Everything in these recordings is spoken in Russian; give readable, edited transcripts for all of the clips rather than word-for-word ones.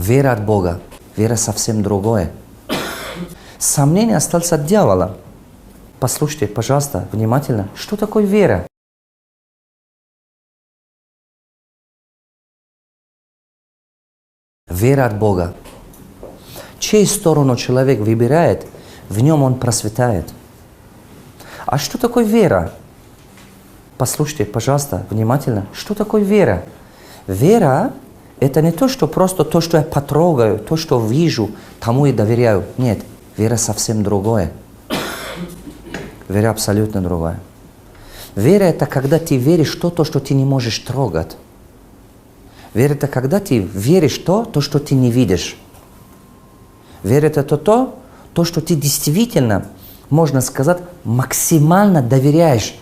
Вера от Бога. Вера совсем другое. Сомнение осталось от дьявола. Послушайте, пожалуйста, внимательно. Что такое вера? Вера от Бога. Чью сторону человек выбирает, в нем он процветает. А что такое вера? Послушайте, пожалуйста, внимательно. Что такое вера? Вера – это не то, что просто то, что я потрогаю, то, что вижу, тому и доверяю. Нет, вера совсем другое. Вера абсолютно другая. Вера – это когда ты веришь в то, что ты не можешь трогать. Вера – это когда ты веришь в то, что ты не видишь. Вера – это то, что ты действительно, можно сказать, максимально доверяешь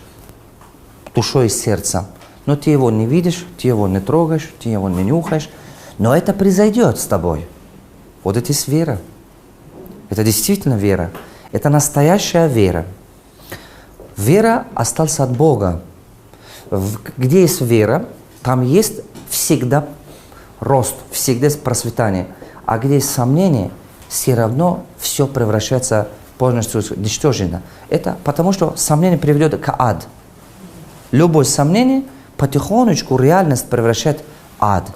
душой и сердцем. Но ты его не видишь, ты его не трогаешь, ты его не нюхаешь. Но это произойдет с тобой. Вот это есть вера. Это действительно вера. Это настоящая вера. Вера осталась от Бога. Где есть вера, там есть всегда рост, всегда есть процветание. А где есть сомнение, все равно все превращается полностью уничтожено. Это потому, что сомнение приведет к аду. Любое сомнение потихонечку реальность превращает в ад.